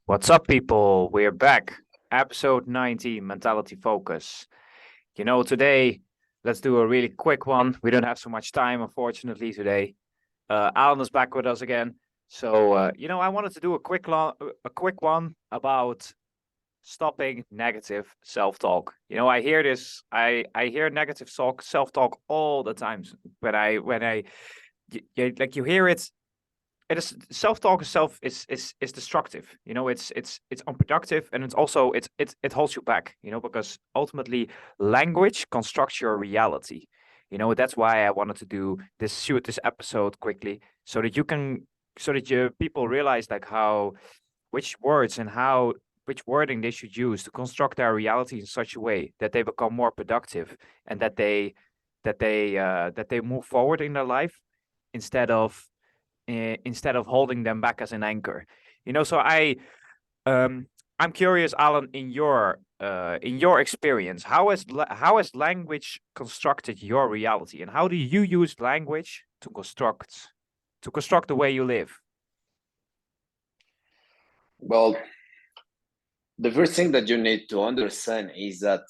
What's up, people? We're back. Episode 19, Mentality Focus. Today, let's do a really quick one. We don't have so much time, unfortunately, today. Alan is back with us again. So, I wanted to do a quick one about stopping negative self-talk. I hear this, I hear negative self-talk all the times when you hear it. It is self-talk itself is destructive. It's unproductive, and it holds you back. Because ultimately language constructs your reality. That's why I wanted to do this episode quickly, so that your people realize like how which words and how which wording they should use to construct their reality in such a way that they become more productive, and that they move forward in their life instead of instead of holding them back as an anchor. So um I'm curious, Alan, in your experience, how has language constructed your reality, and how do you use language to construct the way you live? Well, the first thing that you need to understand is that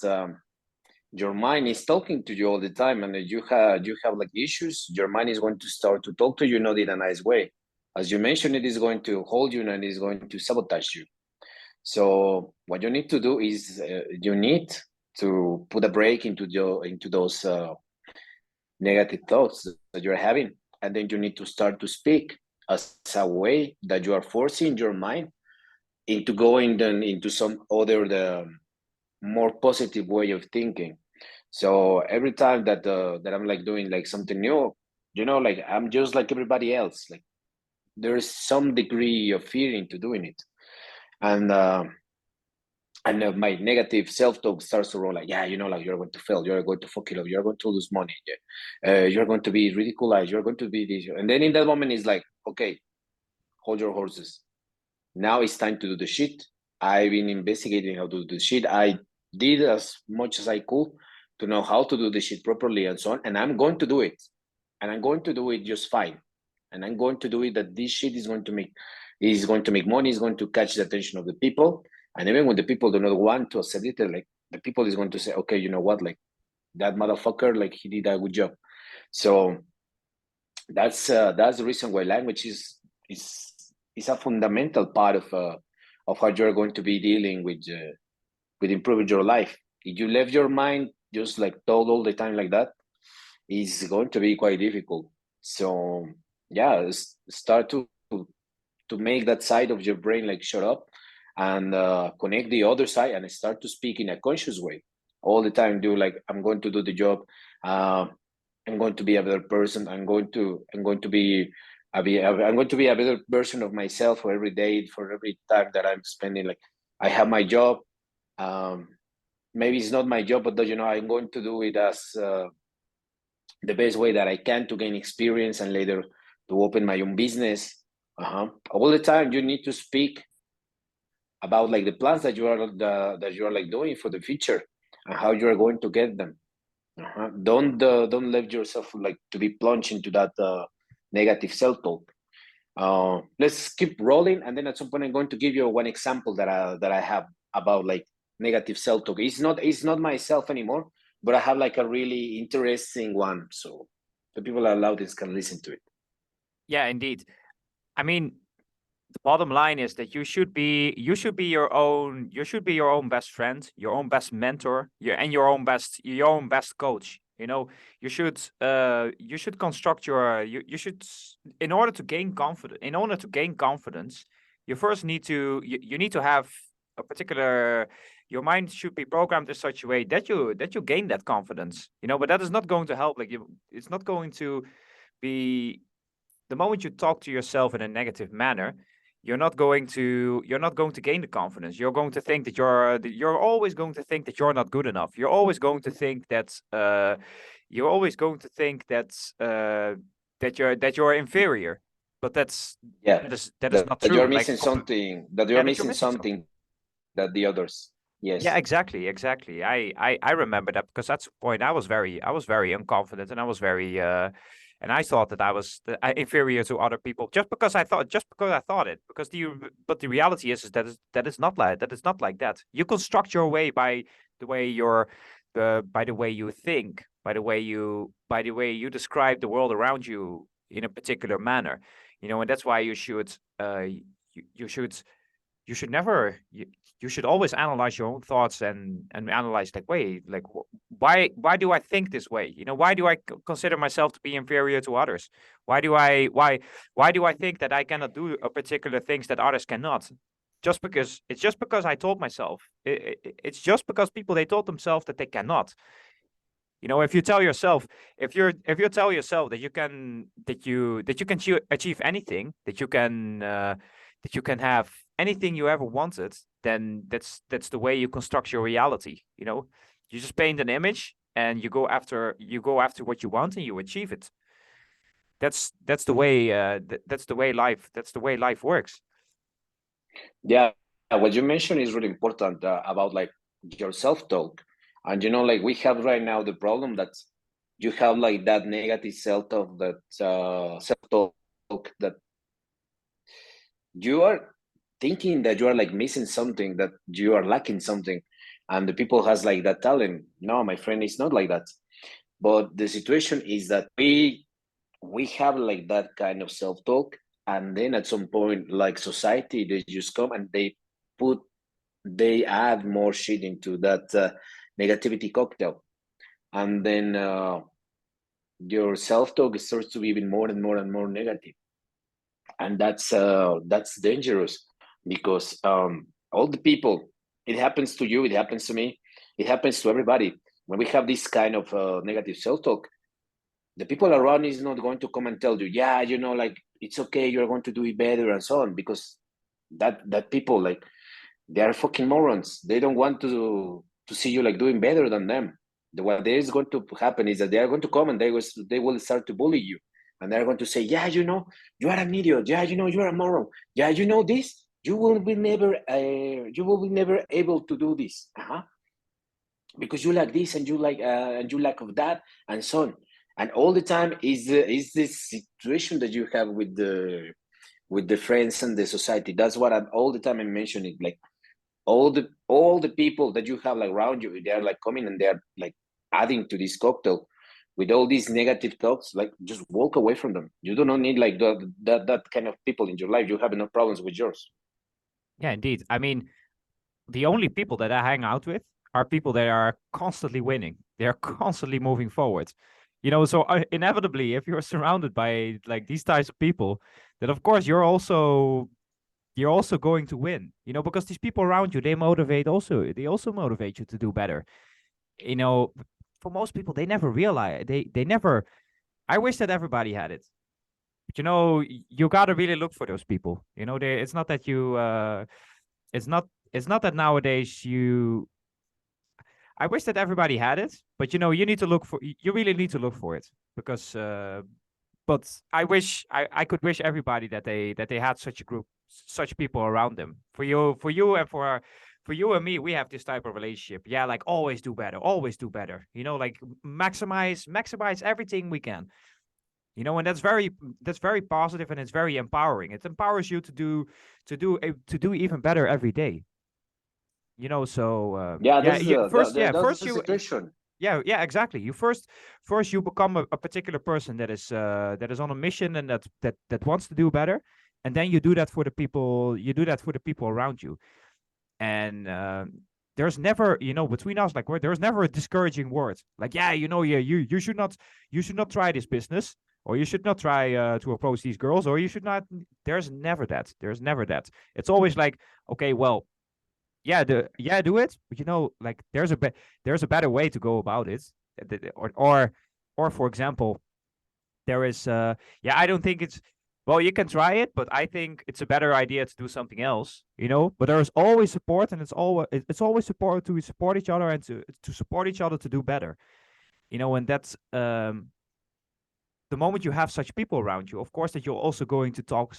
your mind is talking to you all the time, and if you have like issues, your mind is going to start to talk to you not in a nice way. As you mentioned, it is going to hold you and it is going to sabotage you. So what you need to do is you need to put a break into those negative thoughts that you're having, and then you need to start to speak as a way that you are forcing your mind into going then into some other the more positive way of thinking. So every time that I'm like doing like something new, like I'm just like everybody else. Like there's some degree of fear into doing it, and my negative self-talk starts to roll like, yeah, like you're going to fail, you're going to fuck it up, you're going to lose money, you're going to be ridiculized, you're going to be this, and then in that moment it's like, okay, hold your horses. Now it's time to do the shit. I've been investigating how to do the shit. I did as much as I could to know how to do the shit properly and so on. And I'm going to do it. And I'm going to do it just fine. And I'm going to do it that this shit is going to make money, is going to catch the attention of the people. And even when the people do not want to accept it, like the people is going to say, okay, you know what, like that motherfucker, like he did a good job. So that's the reason why language is a fundamental part of how you're going to be dealing with improving your life. If you left your mind just like told all the time like that, it's going to be quite difficult. So yeah, start to make that side of your brain like shut up, and connect the other side and start to speak in a conscious way all the time. Do like, I'm going to do the job. uh, I'm going to be a better person. I'm going to be a better version of myself for every day, for every time that I'm spending. Like I have my job. um, Maybe it's not my job, but I'm going to do it as the best way that I can to gain experience and later to open my own business. All the time you need to speak about like the plans that you are like doing for the future and how you are going to get them. Don't let yourself like to be plunged into that negative self-talk. Let's keep rolling, and then at some point I'm going to give you one example that I have about like negative self-talk. It's not myself anymore, but I have like a really interesting one, so the people are allowed this can listen to it. Yeah, indeed. I mean, the bottom line is that you should be your own best friend, your own best mentor, your own best coach. You should construct in order to gain confidence, you first need to have a particular your mind should be programmed in such a way that you gain that confidence. But that is not going to help. It's not going to be the moment you talk to yourself in a negative manner. You're not going to gain the confidence. You're always going to think that you're not good enough. You're always going to think that inferior. But Yeah, that is not that you're true. missing something, that you're Yeah, that you're missing missing something. something that the others. Yeah, Yes. exactly. I remember that because at some point I was very unconfident, and I was very and I thought that I was inferior to other people just because I thought it. Because but the reality is that it's not like that. It's not like that. You construct your way by the way by the way you think, by the way you describe the world around you in a particular manner. And that's why you should you should never you should always analyze your own thoughts and analyze like, wait, like why do I think this way? Why do I consider myself to be inferior to others? Why do I think that I cannot do a particular things that others cannot? Just because I told myself it's just because people, they told themselves that they cannot. If you tell yourself, if you tell yourself that you can achieve anything, that you can have anything you ever wanted, then that's the way you construct your reality. You just paint an image and you go after what you want and you achieve it. That's the way life works. Yeah, what you mentioned is really important about like your self-talk. And like we have right now the problem that you have like that negative self-talk, that self-talk that you are thinking that you are like missing something, that you are lacking something, and the people has like that talent. No, my friend, it's not like that. But the situation is that we have like that kind of self-talk, and then at some point, like society, they just come and they add more shit into that negativity cocktail, and then your self-talk starts to be even more and more and more negative, and that's dangerous, because all the people, it happens to you, it happens to me, it happens to everybody. When we have this kind of negative self-talk, the people around is not going to come and tell you, yeah, like it's okay, you're going to do it better and so on, because that people, like, they are fucking morons. They don't want to see you like doing better than them. What there is going to happen is that they are going to come and they will start to bully you, and they're going to say, yeah, you are an idiot. Yeah, you are a moron. Yeah, this. You will be never able to do this. Because you like this and you lack of that and so on. And all the time is this situation that you have with the friends and the society. That's what all the time I'm mentioning. Like all the people that you have like around you, they are like coming and they're like adding to this cocktail with all these negative thoughts. Like, just walk away from them. You do not need like that kind of people in your life. You have enough problems with yours. Yeah, indeed. I mean, the only people that I hang out with are people that are constantly winning. They are constantly moving forward. So inevitably, if you're surrounded by like these types of people, then of course you're also going to win. Because these people around you, they also motivate you to do better. For most people, they never realize, they never. I wish that everybody had it. But you gotta really look for those people. It's not that you it's not that nowadays I wish that everybody had it, but you need to look for you really need to look for it, because but I could wish everybody that they had such a group, such people around them. For you and me, we have this type of relationship. Yeah, like always do better, always do better. Like maximize everything we can. And that's very positive, and it's very empowering. It empowers you to do even better every day. So Yeah, yeah, that's first the you situation. yeah, exactly. First you become a particular person that is on a mission, and that wants to do better, and then you do that for the people. You do that for the people around you, and there's never, between us, like, there's never a discouraging word. Like, yeah, you should not try this business, or you should not try to approach these girls, or you should not. There's never that. There's never that. It's always like, okay, well, yeah, do it, but like, there's a better way to go about it. Or for example, there is yeah, I don't think it's, well, you can try it, but I think it's a better idea to do something else. But there is always support, and it's always support, to support each other, and to support each other to do better. And that's the moment you have such people around you, of course, that you're also going to talk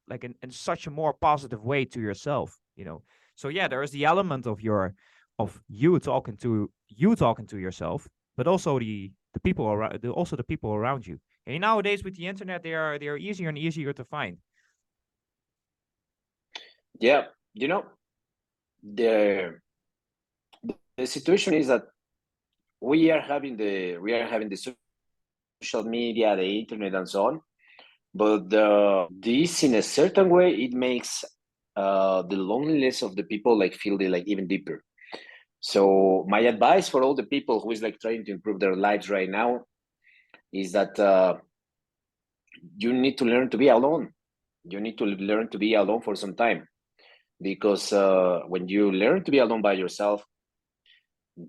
like in such a more positive way to yourself. So yeah, there is the element of you talking to yourself, but also the people around you. And nowadays with the internet, they are easier and easier to find. Yeah, you know, the the situation is that we are having the social media, the internet, and so on. But this, in a certain way, it makes the loneliness of the people like feel like even deeper. So my advice for all the people who is like trying to improve their lives right now is that you need to learn to be alone. You need to learn to be alone for some time, because when you learn to be alone by yourself,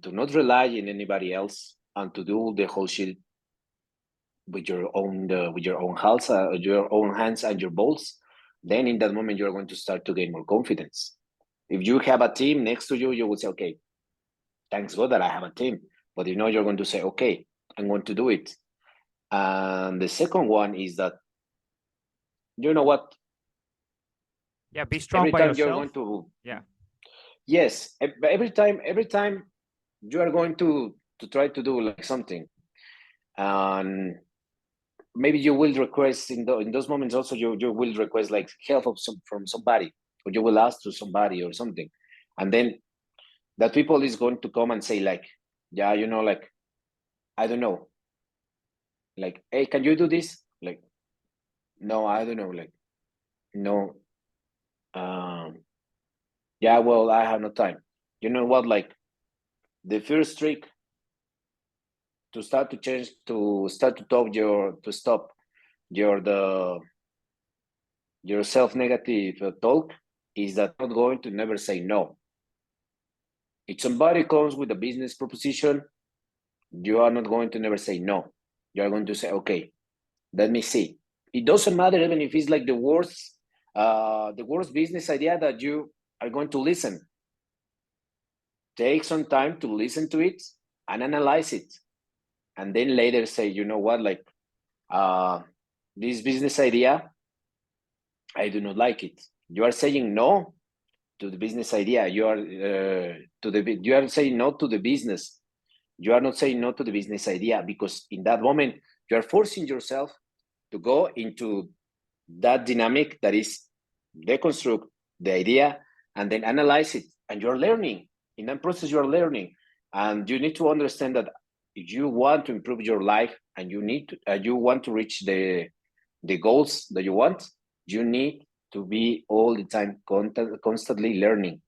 do not rely on anybody else, and to do the whole shit with your own hands and your balls, then in that moment you're going to start to gain more confidence. If you have a team next to you, you will say, okay, thanks God that I have a team. But you're going to say, okay, I'm going to do it. And the second one is that, you know what, Yeah, be strong every by time you're yourself. going to, Yeah. yes, every time you are going to try to do like something, and maybe you will request in those moments also, you will request like help from somebody, or you will ask to somebody or something, and then that people is going to come and say like, yeah, like, I don't know, like, hey, can you do this? Like, no, I don't know, like, no, um yeah, well, I have no time. You know what, like, the first trick to start to change, to start to talk your to stop your self-negative talk, is that not going to never say no. If somebody comes with a business proposition, you are not going to never say no. You are going to say, okay, let me see. It doesn't matter even if it's like the worst business idea, that you are going to listen. Take some time to listen to it and analyze it, and then later say, you know what, like, uh, this business idea, I do not like it. You are saying no to the business idea. You are saying no to the business. You are not saying no to the business idea, because in that moment you are forcing yourself to go into that dynamic, that is deconstruct the idea and then analyze it, and you're learning. In that process you're learning, and you need to understand that if you want to improve your life, and you want to reach the goals that you want, you need to be all the time constantly learning.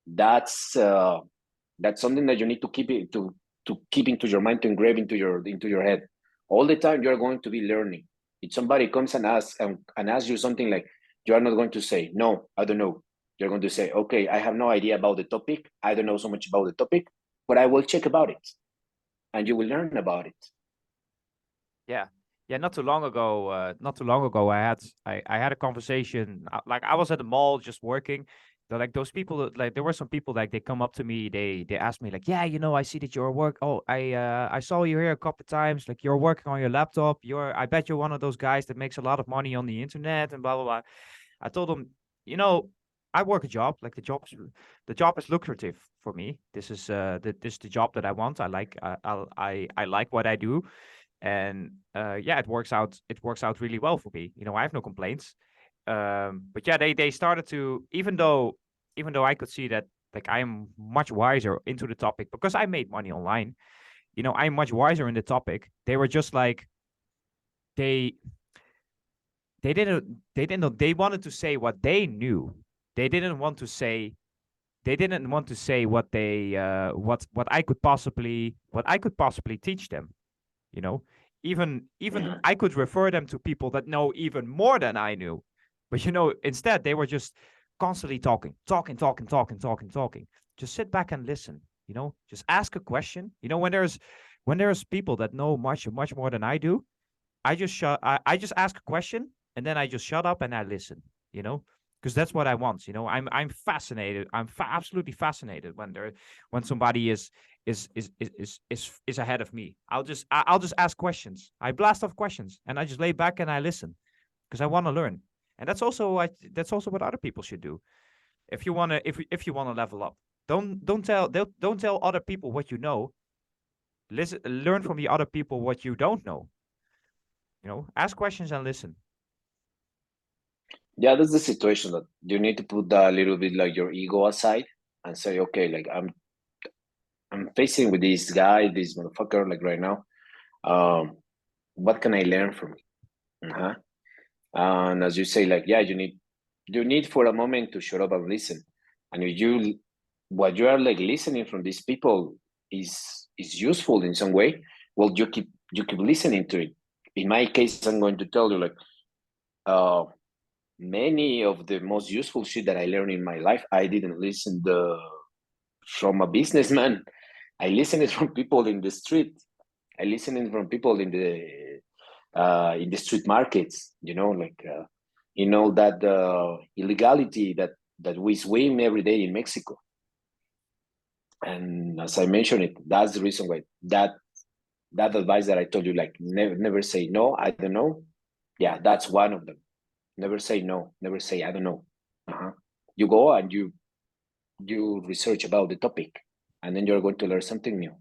That's something that you need to keep into your mind, to engrave into your head. All the time you're going to be learning. If somebody comes and asks you something, like, you are not going to say, no, I don't know. You're going to say, okay, I have no idea about the topic, I don't know so much about the topic, but I will check about it, and you will learn about it. Yeah. Yeah, not too long ago, I had a conversation. Like I was at the mall just working. Like those people, like there were some people like they come up to me. They asked me like, yeah, I see that you're work. Oh, I saw you here a couple of times. Like you're working on your laptop. I bet you're one of those guys that makes a lot of money on the internet and blah blah blah. I told them, I work a job. Like the job is lucrative for me. This is the job that I want. I like I like what I do, and yeah, it works out really well for me. I have no complaints. But yeah, they started to, even though I could see that like I'm much wiser into the topic because I made money online. I'm much wiser in the topic. They were just like they they wanted to say what they knew. They didn't want to say what they what I could possibly teach them. you know even I could refer them to people that know even more than I knew. But instead they were just constantly talking. Just sit back and listen. Just ask a question. When there's people that know much more than I do, I just ask a question, and then I just shut up and I listen. you know because that's what I want. I'm fascinated. Absolutely fascinated when somebody is ahead of me. I'll just ask questions. I blast off questions, and I just lay back and I listen because I want to learn. And that's also what other people should do. If you want to level up, don't tell other people what you know. Learn from the other people what you don't know. Ask questions and listen. Yeah, that's the situation that you need to put a little bit like your ego aside and say, okay, like I'm facing with this guy, this motherfucker, like right now. What can I learn from him? Uh-huh. And as you say, like, yeah, you need for a moment to shut up and listen. And if you what you are like listening from these people is useful in some way, well, you keep listening to it. In my case, I'm going to tell you like uh many of the most useful shit that I learned in my life, I didn't listen from a businessman. I listened it from people in the street. I listened it from people in the street markets. That illegality that we swim every day in Mexico. And as I mentioned it, that's the reason why that advice that I told you, like never say no, I don't know. Yeah, that's one of them. Never say no. Never say I don't know. Uh-huh. You go and you research about the topic, and then you're going to learn something new.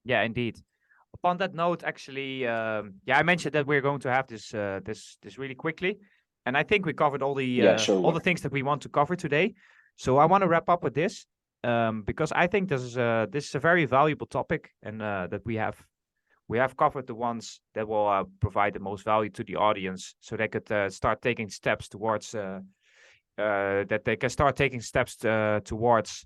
Yeah, indeed. Upon that note, actually, I mentioned that we're going to have this really quickly, and I think we covered Yeah, sure. all the things that we want to cover today. So I want to wrap up with this, because I think this is a very valuable topic, and that we have covered the ones that will provide the most value to the audience, so they could start taking steps towards that they can start taking steps towards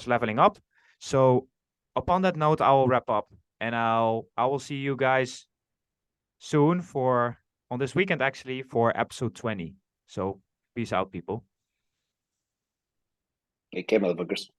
leveling up. So upon that note, I will wrap up, and I will see you guys soon on this weekend actually for episode 20. So peace out, people. Okay, motherfuckers.